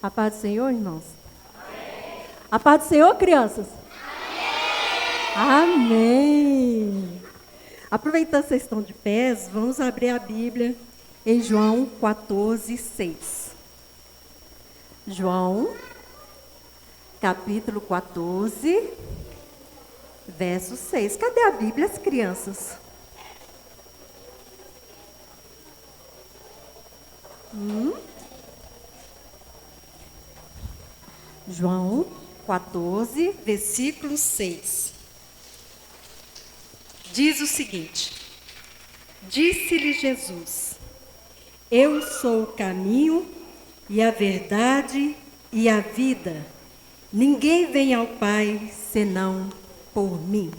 A paz do Senhor, irmãos? A paz do Senhor, crianças? Amém! Aproveitando que vocês estão de pés, vamos abrir a Bíblia em João 14, 6. João, capítulo 14, verso 6. Cadê a Bíblia, as crianças? João 14, versículo 6. Diz o seguinte: Disse-lhe Jesus: Eu sou o caminho e a verdade e a vida. Ninguém vem ao Pai senão por mim.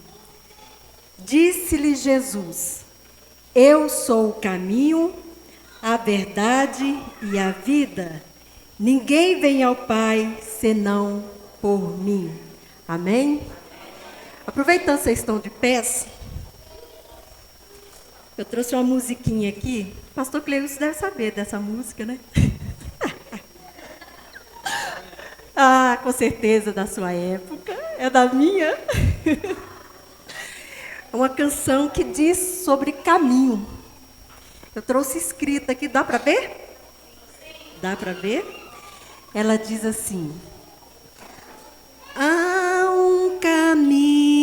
Disse-lhe Jesus: Eu sou o caminho, a verdade e a vida. Ninguém vem ao Pai senão por mim. Amém? Aproveitando que vocês estão de pés, eu trouxe uma musiquinha aqui. Pastor Cleus deve saber dessa música, né? Ah, com certeza da sua época. É da minha. É uma canção que diz sobre caminho. Eu trouxe escrita aqui. Dá para ver? Dá para ver? Ela diz assim: há um caminho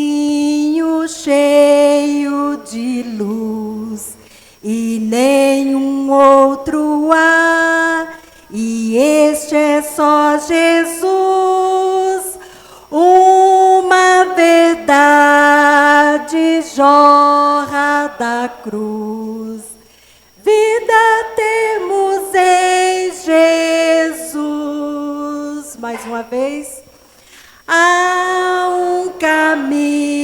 cheio de luz e nenhum outro há, e este é só Jesus, uma verdade jorra da cruz. Vida temos em Jesus. Mais uma vez. Há um caminho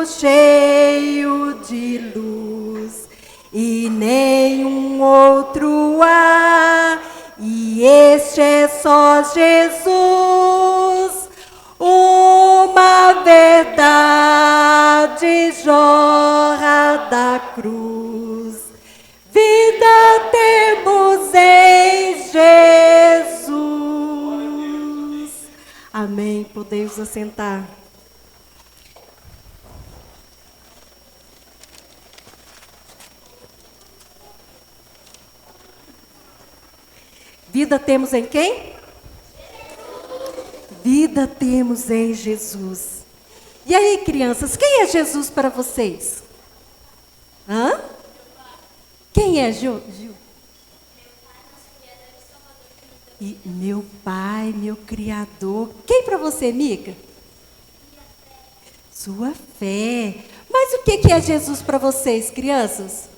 cheio de luz e nenhum outro há, e este é só Jesus, uma verdade jorra da cruz. Vida temos em Jesus. Amém. Podemos assentar. Vida temos em quem? Vida temos em Jesus. E aí, crianças, quem é Jesus para vocês? Hã? Quem é Gil? E meu Pai, meu Criador. Quem para você, Mica? Sua fé. Mas o que é Jesus para vocês, crianças?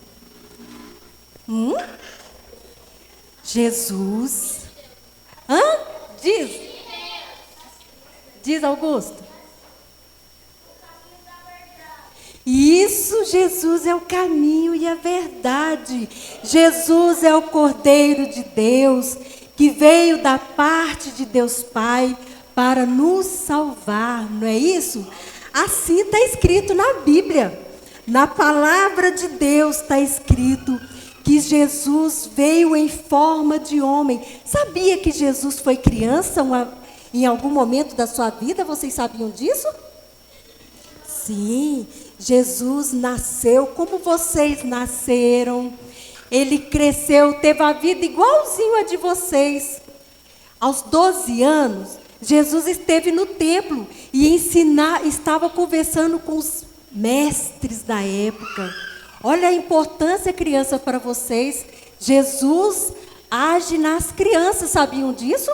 Jesus. Hã? Diz, Augusto. Isso, Jesus é o caminho e a verdade. Jesus é o Cordeiro de Deus, que veio da parte de Deus Pai para nos salvar, não é isso? Assim está escrito na Bíblia. Na palavra de Deus está escrito que Jesus veio em forma de homem. Sabia que Jesus foi criança em algum momento da sua vida? Vocês sabiam disso? Sim, Jesus nasceu como vocês nasceram. Ele cresceu, teve a vida igualzinho a de vocês. Aos 12 anos, Jesus esteve no templo e estava conversando com os mestres da época. Olha a importância, criança, para vocês. Jesus age nas crianças, sabiam disso?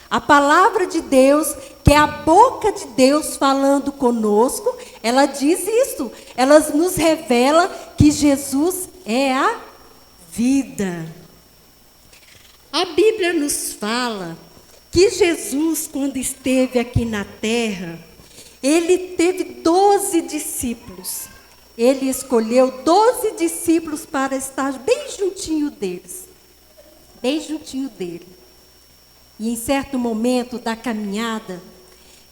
A palavra de Deus, que é a boca de Deus falando conosco, ela diz isso. Ela nos revela que Jesus é a vida. A Bíblia nos fala que Jesus, quando esteve aqui na terra, ele teve 12 discípulos. Ele escolheu 12 discípulos para estar bem juntinho deles. Bem juntinho dele. E em certo momento da caminhada,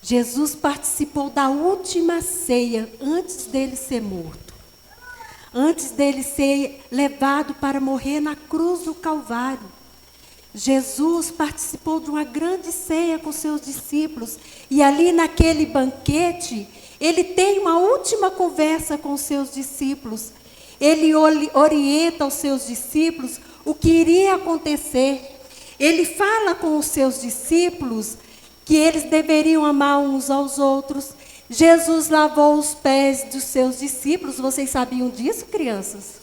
Jesus participou da última ceia antes dele ser morto. Antes dele ser levado para morrer na cruz do Calvário. Jesus participou de uma grande ceia com seus discípulos. E ali naquele banquete, ele tem uma última conversa com os seus discípulos. Ele orienta os seus discípulos o que iria acontecer. Ele fala com os seus discípulos que eles deveriam amar uns aos outros. Jesus lavou os pés dos seus discípulos. Vocês sabiam disso, crianças?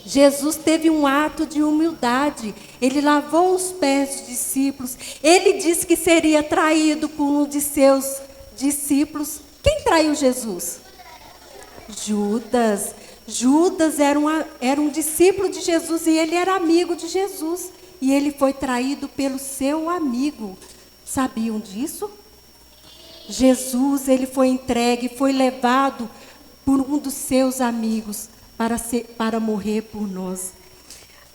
Jesus teve um ato de humildade. Ele lavou os pés dos discípulos. Ele disse que seria traído por um de seus discípulos. Quem traiu Jesus? Judas. Judas era um discípulo de Jesus e ele era amigo de Jesus. E ele foi traído pelo seu amigo. Sabiam disso? Jesus, ele foi entregue, foi levado por um dos seus amigos para morrer por nós.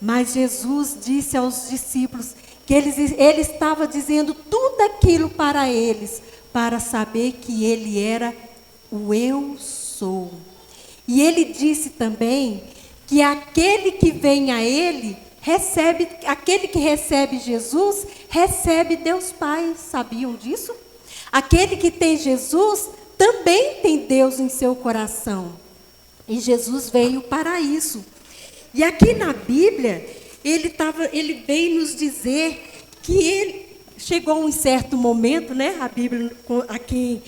Mas Jesus disse aos discípulos que ele estava dizendo tudo aquilo para eles, para saber que ele era o eu sou. E ele disse também que aquele que vem a ele, aquele que recebe Jesus, recebe Deus Pai. Sabiam disso? Aquele que tem Jesus, também tem Deus em seu coração. E Jesus veio para isso. E aqui na Bíblia, ele veio nos dizer que ele chegou um certo momento, né? A Bíblia, aqui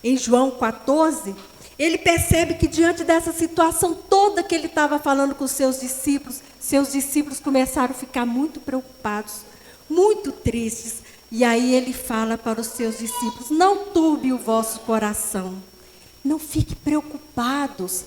em João 14, ele percebe que diante dessa situação toda que ele estava falando com os seus discípulos começaram a ficar muito preocupados, muito tristes. E aí ele fala para os seus discípulos: não turbe o vosso coração, não fiquem preocupados.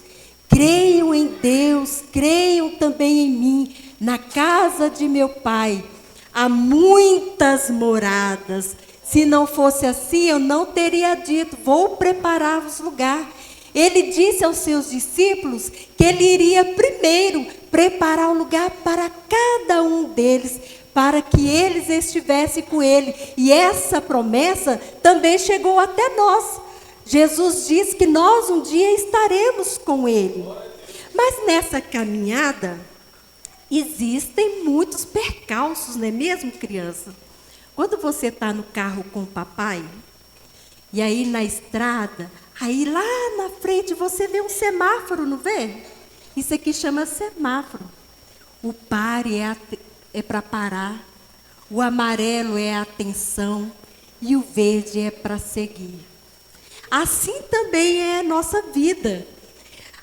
Creiam em Deus, creiam também em mim. Na casa de meu Pai há muitas moradas. Se não fosse assim, eu não teria dito: vou preparar-vos lugar. Ele disse aos seus discípulos que ele iria primeiro preparar um lugar para cada um deles, para que eles estivessem com ele. E essa promessa também chegou até nós. Jesus disse que nós um dia estaremos com ele. Mas nessa caminhada, existem muitos percalços, não é mesmo, criança? Quando você está no carro com o papai, e aí na estrada, aí lá na frente você vê um semáforo, não vê? Isso aqui chama semáforo. O pare é para parar, o amarelo é a atenção e o verde é para seguir. Assim também é a nossa vida.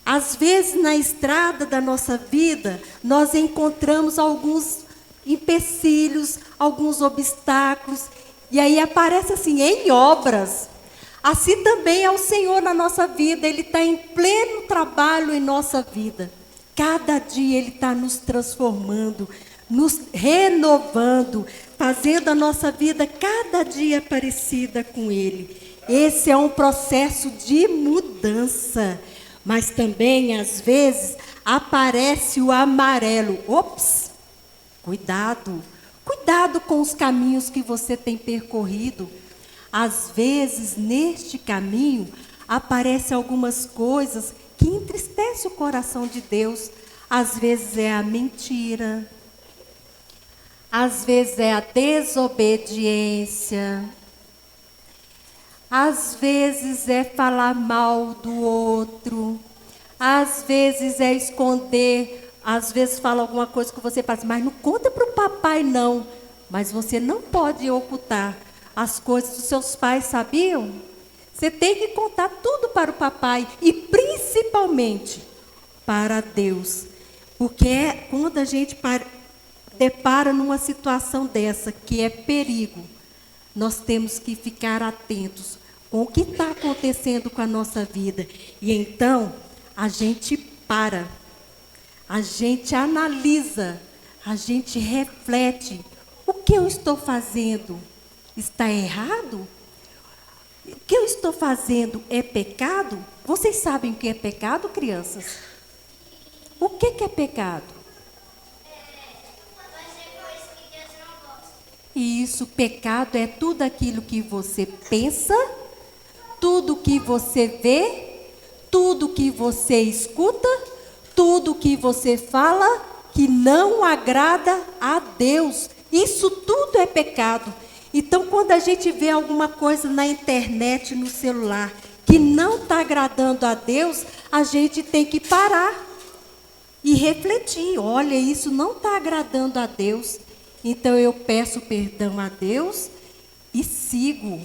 Às vezes, na estrada da nossa vida, nós encontramos alguns empecilhos, alguns obstáculos, e aí aparece assim, em obras. Assim também é o Senhor na nossa vida, Ele está em pleno trabalho em nossa vida. Cada dia Ele está nos transformando, nos renovando, fazendo a nossa vida cada dia parecida com Ele. Esse é um processo de mudança, mas também, às vezes, aparece o amarelo. Ops, cuidado com os caminhos que você tem percorrido. Às vezes, neste caminho, aparecem algumas coisas que entristecem o coração de Deus. Às vezes é a mentira, às vezes é a desobediência, às vezes é falar mal do outro, às vezes é esconder, às vezes fala alguma coisa que você fala assim, mas não conta para o papai não. Mas você não pode ocultar as coisas dos seus pais, sabiam? Você tem que contar tudo para o papai e principalmente para Deus. Porque quando a gente depara numa situação dessa, que é perigo, nós temos que ficar atentos com o que está acontecendo com a nossa vida. E então, a gente para, a gente analisa, a gente reflete. O que eu estou fazendo está errado? O que eu estou fazendo é pecado? Vocês sabem o que é pecado, crianças? O que é pecado? Isso, pecado é tudo aquilo que você pensa, tudo que você vê, tudo que você escuta, tudo que você fala que não agrada a Deus, Isso tudo é pecado. Então, quando a gente vê alguma coisa na internet, no celular, que não está agradando a Deus, a gente tem que parar e refletir. Olha, isso não está agradando a Deus. Então, eu peço perdão a Deus e sigo.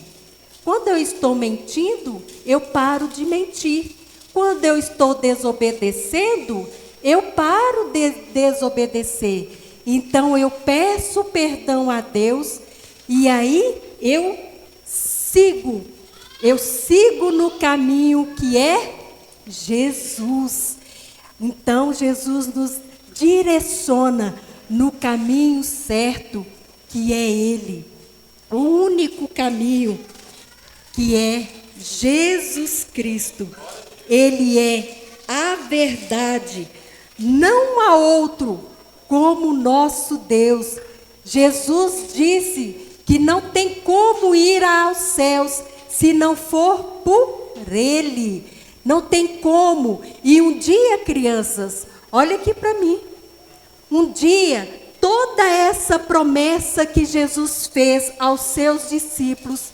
Quando eu estou mentindo, eu paro de mentir. Quando eu estou desobedecendo, eu paro de desobedecer. Então, eu peço perdão a Deus e aí eu sigo no caminho que é Jesus. Então, Jesus nos direciona no caminho certo, que é Ele. O único caminho, que é Jesus Cristo. Ele é a verdade. Não há outro como nosso Deus. Jesus disse que não tem como ir aos céus se não for por Ele. Não tem como. E um dia, crianças, olha aqui para mim. Um dia, toda essa promessa que Jesus fez aos seus discípulos,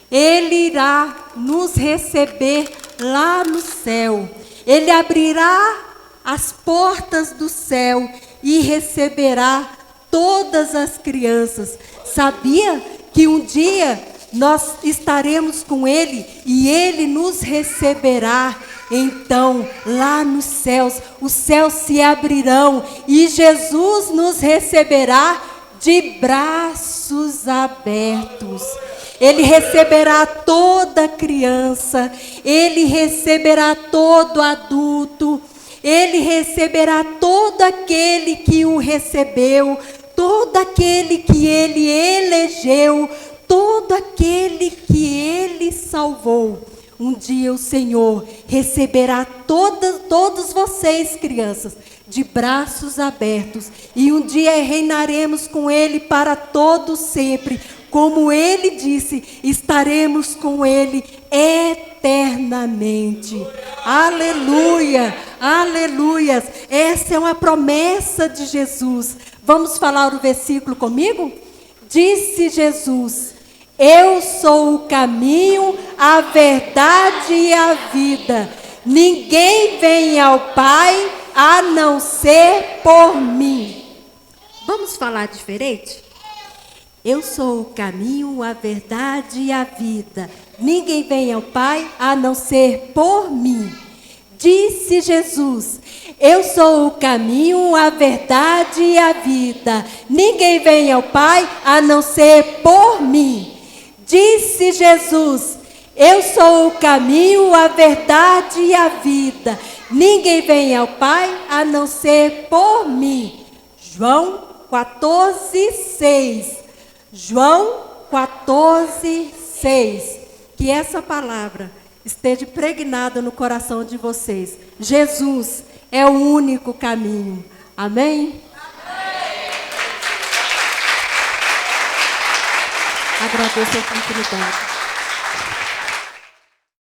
Ele irá nos receber lá no céu. Ele abrirá as portas do céu e receberá todas as crianças. Sabia que um dia nós estaremos com Ele e Ele nos receberá? Então, lá nos céus, os céus se abrirão e Jesus nos receberá de braços abertos. Ele receberá toda criança, Ele receberá todo adulto, Ele receberá todo aquele que o recebeu, todo aquele que Ele elegeu, todo aquele que Ele salvou. Um dia o Senhor receberá todos vocês, crianças, de braços abertos. E um dia reinaremos com Ele para todo sempre. Como Ele disse, estaremos com Ele eternamente. Aleluia, aleluias. Essa é uma promessa de Jesus. Vamos falar o versículo comigo? Disse Jesus: eu sou o caminho, a verdade e a vida. Ninguém vem ao Pai a não ser por mim. Vamos falar diferente? Eu sou o caminho, a verdade e a vida. Ninguém vem ao Pai a não ser por mim. Disse Jesus: eu sou o caminho, a verdade e a vida. Ninguém vem ao Pai a não ser por mim. Disse Jesus: eu sou o caminho, a verdade e a vida. Ninguém vem ao Pai a não ser por mim. João 14:6. João 14:6. Que essa palavra esteja impregnada no coração de vocês. Jesus é o único caminho. Amém? Agradeço a oportunidade.